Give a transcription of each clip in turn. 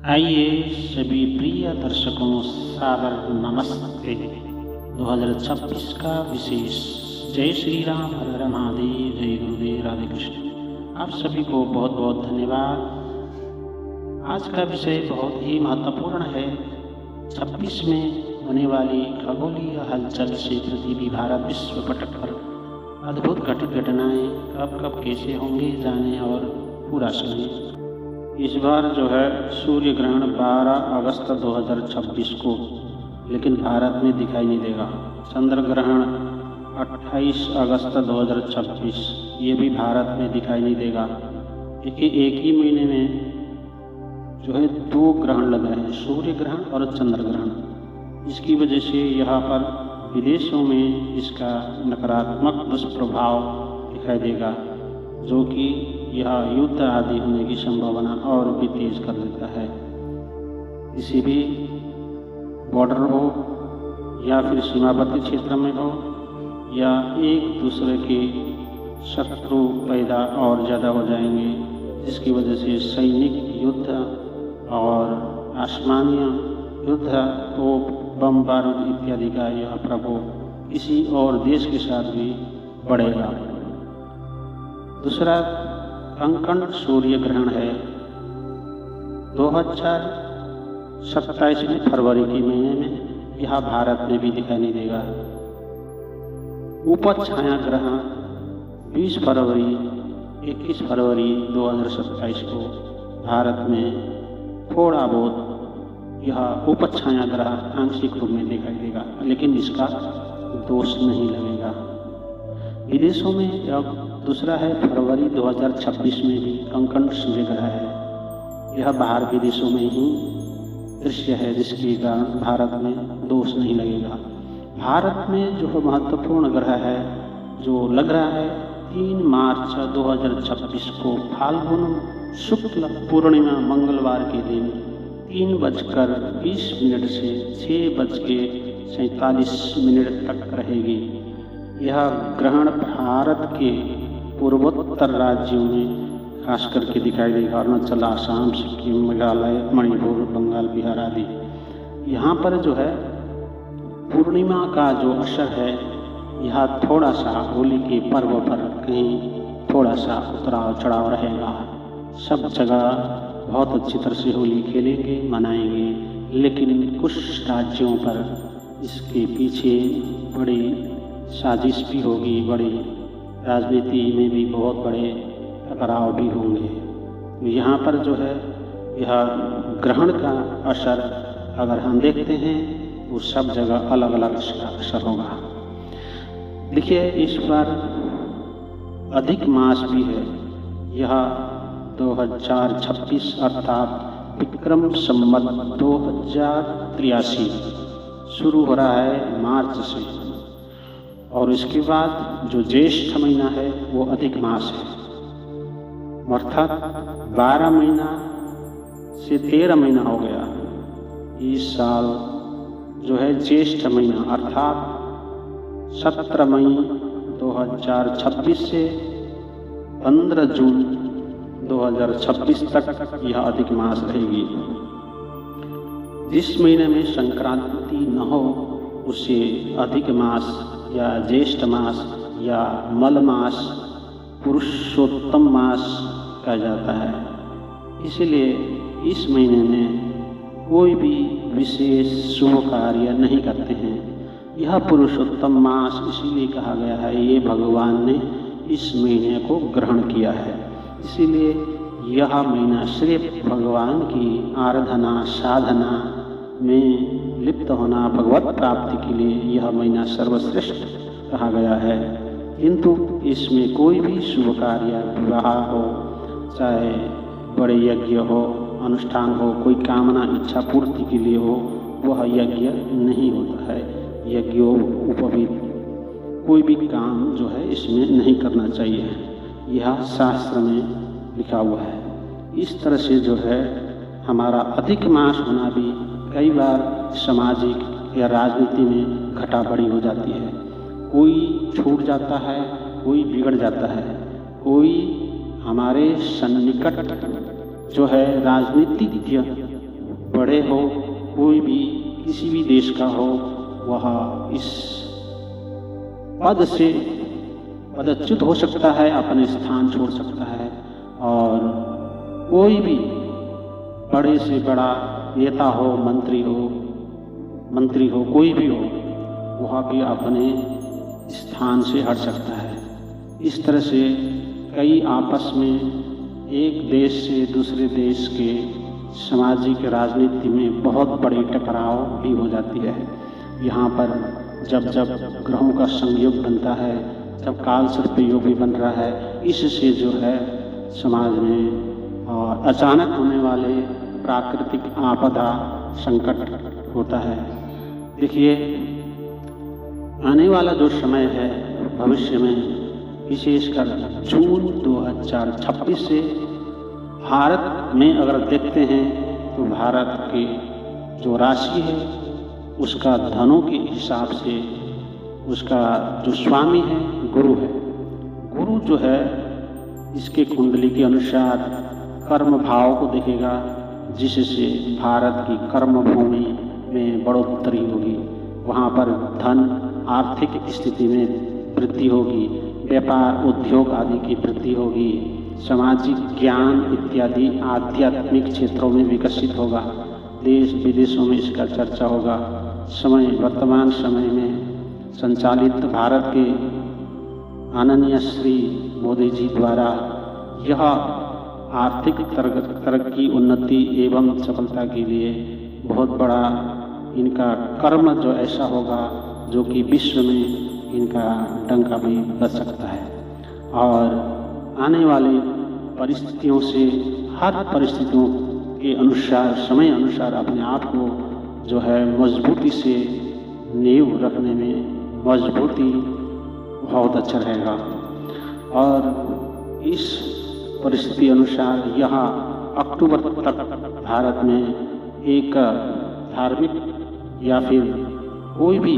आइए सभी प्रिय दर्शकों सादर नमस्ते। 2026 का विशेष जय श्री राम, हर हर महादेव, जय गुरुदेव, राधे कृष्ण। आप सभी को बहुत बहुत धन्यवाद। आज का विषय बहुत ही महत्वपूर्ण है। 26 में होने वाली खगोलीय हलचल से पृथ्वी, भारत, विश्व पटक पर अद्भुत घटित घटनाएं कब कब कैसे होंगे जाने और पूरा सुनिए। इस बार जो है सूर्य ग्रहण 12 अगस्त 2026 को, लेकिन भारत में दिखाई नहीं देगा। चंद्र ग्रहण 28 अगस्त 2026, ये भी भारत में दिखाई नहीं देगा। क्योंकि एक ही महीने में जो है 2 ग्रहण लग रहे हैं, सूर्य ग्रहण और चंद्र ग्रहण। इसकी वजह से यहाँ पर विदेशों में इसका नकारात्मक दुष्प्रभाव दिखाई देगा, जो कि यह युद्ध आदि होने की संभावना और भी तेज कर देता है। किसी भी बॉर्डर हो या फिर सीमावर्ती क्षेत्र में हो या एक दूसरे के शत्रु पैदा और ज़्यादा हो जाएंगे, जिसकी वजह से सैनिक युद्ध और आसमानीय युद्ध, तोप, बम, बारूद इत्यादि का यह प्रकोप किसी और देश के साथ भी बढ़ेगा। दूसरा कंकण सूर्य ग्रहण है 2027 में फरवरी के महीने में, यह भारत में भी दिखाई नहीं देगा। ऊपर छाया ग्रहण 20 फरवरी 21 फरवरी 2027 को भारत में थोड़ा बहुत यह ऊपर छाया ग्रह आंशिक रूप में दिखाई देगा, लेकिन इसका दोष नहीं लगेगा। विदेशों में अब दूसरा है फरवरी 2026 में भी कंकण सूर्य ग्रह है। यह बाहर विदेशों में ही दृश्य है, जिसके कारण भारत में दोष नहीं लगेगा। भारत में जो महत्वपूर्ण ग्रह है जो लग रहा है 3 मार्च 2026 को फाल्गुन शुक्ल पूर्णिमा मंगलवार के दिन 3:20 से 6:47 तक रहेगी। यह ग्रहण भारत के पूर्वोत्तर राज्यों में खास करके दिखाई देगा। अरुणाचल, आसाम, सिक्किम, मेघालय, मणिपुर, बंगाल, बिहार आदि। यहाँ पर जो है पूर्णिमा का जो असर है, यह थोड़ा सा होली के पर्व पर कहीं थोड़ा सा उतराव चढ़ाव रहेगा। सब जगह बहुत अच्छी तरह से होली खेलेंगे, मनाएंगे, लेकिन कुछ राज्यों पर इसके पीछे बड़ी साजिश भी होगी, बड़ी राजनीति में भी बहुत बड़े टकराव भी होंगे। तो यहाँ पर जो है यह ग्रहण का असर अगर हम देखते हैं तो सब जगह अलग अलग इसका असर होगा। देखिए, इस बार अधिक मास भी है। यह 2026 अर्थात विक्रम संवत 2083 शुरू हो रहा है मार्च से, और इसके बाद जो ज्येष्ठ महीना है वो अधिक मास है। अर्थात 12 महीना से 13 महीना हो गया। इस साल जो है ज्येष्ठ महीना अर्थात 17 मई 2026 से 15 जून 2026 तक यह अधिक मास रहेगी। जिस महीने में संक्रांति न हो उसे अधिक मास या ज्येष्ठ मास या मल मास, पुरुषोत्तम मास कहा जाता है। इसलिए इस महीने में कोई भी विशेष शुभ कार्य नहीं करते हैं। यह पुरुषोत्तम मास इसीलिए कहा गया है, ये भगवान ने इस महीने को ग्रहण किया है। इसीलिए यह महीना सिर्फ भगवान की आराधना साधना में लिप्त होना, भगवत प्राप्ति के लिए यह महीना सर्वश्रेष्ठ कहा गया है। किंतु इसमें कोई भी शुभ कार्य, विवाह हो, चाहे बड़े यज्ञ हो, अनुष्ठान हो, कोई कामना इच्छा पूर्ति के लिए हो, वह यज्ञ नहीं होता है। यज्ञोपवीत कोई भी काम जो है इसमें नहीं करना चाहिए, यह शास्त्र में लिखा हुआ है। इस तरह से जो है हमारा अधिक मास होना भी कई बार सामाजिक या राजनीति में घटाबड़ी हो जाती है। कोई छूट जाता है, कोई बिगड़ जाता है, कोई हमारे सन्निकट जो है राजनीतिज्ञ बड़े हो, कोई भी किसी भी देश का हो, वह इस पद से पदच्युत हो सकता है, अपने स्थान छोड़ सकता है। और कोई भी बड़े से बड़ा नेता हो, मंत्री हो, कोई भी हो, वह भी अपने स्थान से हट सकता है। इस तरह से कई आपस में एक देश से दूसरे देश के सामाजिक राजनीति में बहुत बड़ी टकराव भी हो जाती है। यहाँ पर जब ग्रहों का संयोग बनता है, जब काल सर्प योग भी बन रहा है, इससे जो है समाज में और अचानक होने वाले प्राकृतिक आपदा संकट होता है। देखिए, आने वाला जो समय है भविष्य में, विशेषकर जून 2026 से भारत में अगर देखते हैं तो भारत की जो राशि है उसका धनों के हिसाब से उसका जो स्वामी है गुरु है। गुरु जो है इसके कुंडली के अनुसार कर्म भाव को देखेगा, जिससे भारत की कर्म भूमि में बढ़ोतरी होगी। वहाँ पर धन आर्थिक स्थिति में वृद्धि होगी, व्यापार उद्योग आदि की वृद्धि होगी, सामाजिक ज्ञान इत्यादि आध्यात्मिक क्षेत्रों में विकसित होगा, देश विदेशों में इसका चर्चा होगा। वर्तमान समय में संचालित भारत के आदरणीय श्री मोदी जी द्वारा यह आर्थिक तरक्की, उन्नति एवं सफलता के लिए बहुत बड़ा इनका कर्म जो ऐसा होगा जो कि विश्व में इनका डंका भी बज सकता है। और आने वाली परिस्थितियों से, हर परिस्थितियों के अनुसार, समय अनुसार अपने आप को जो है मजबूती से नींव रखने में मजबूती बहुत अच्छा रहेगा। और इस परिस्थिति अनुसार यहाँ अक्टूबर तक भारत में एक धार्मिक या फिर कोई भी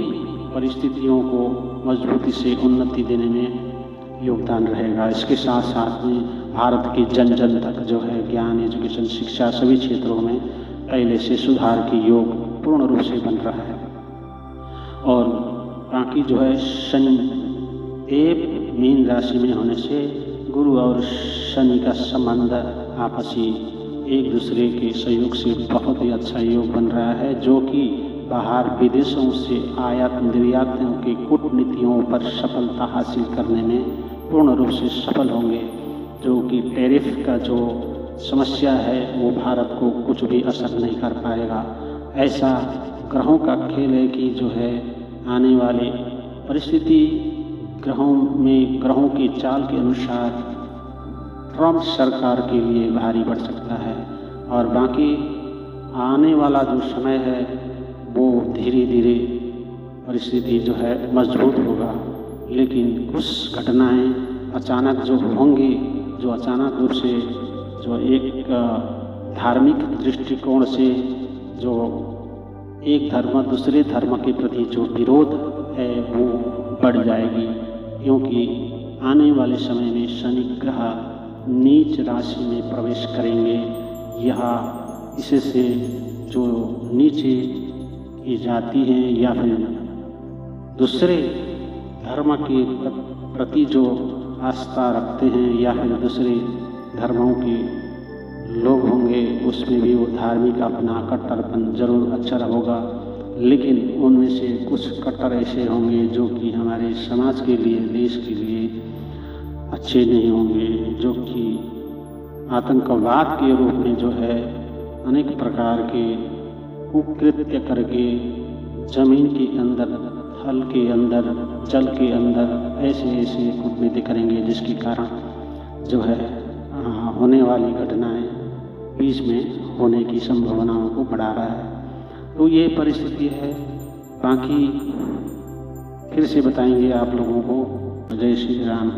परिस्थितियों को मजबूती से उन्नति देने में योगदान रहेगा। इसके साथ साथ में भारत के जन जन तक जो है ज्ञान, एजुकेशन, शिक्षा सभी क्षेत्रों में पहले से सुधार की योग पूर्ण रूप से बन रहा है। और बाकी जो है शनि देव मीन राशि में होने से गुरु और शनि का संबंध आपसी एक दूसरे के सहयोग से बहुत ही अच्छा योग बन रहा है, जो कि बाहर विदेशों से आयात निर्यातों की कूटनीतियों पर सफलता हासिल करने में पूर्ण रूप से सफल होंगे। जो कि टैरिफ का जो समस्या है वो भारत को कुछ भी असर नहीं कर पाएगा। ऐसा ग्रहों का खेल है कि जो है आने वाली परिस्थिति ग्रहों की चाल के अनुसार ट्रम्प सरकार के लिए भारी पड़ सकता है। और बाकी आने वाला जो समय है वो धीरे धीरे परिस्थिति जो है मजबूत होगा, लेकिन कुछ घटनाएं अचानक जो होंगी, जो अचानक रूप से जो एक धार्मिक दृष्टिकोण से जो एक धर्म दूसरे धर्म के प्रति जो विरोध है वो बढ़ जाएगी, क्योंकि आने वाले समय में शनि ग्रह नीच राशि में प्रवेश करेंगे। यह इससे जो नीचे की जाति हैं या फिर दूसरे धर्म के प्रति जो आस्था रखते हैं या फिर दूसरे धर्मों के लोग होंगे, उसमें भी वो धार्मिक अपना कट्टरपन जरूर अच्छा होगा, लेकिन उनमें से कुछ कट्टर ऐसे होंगे जो कि हमारे समाज के लिए, देश के लिए अच्छे नहीं होंगे, जो कि आतंकवाद के रूप में जो है अनेक प्रकार के कुकृत्य करके जमीन के अंदर, थल के अंदर, जल के अंदर ऐसे कूटनीति करेंगे, जिसके कारण जो है होने वाली घटनाएं बीच में होने की संभावनाओं को बढ़ा रहा है। तो ये परिस्थिति है। बाकी फिर से बताएंगे आप लोगों को। जय श्री राम।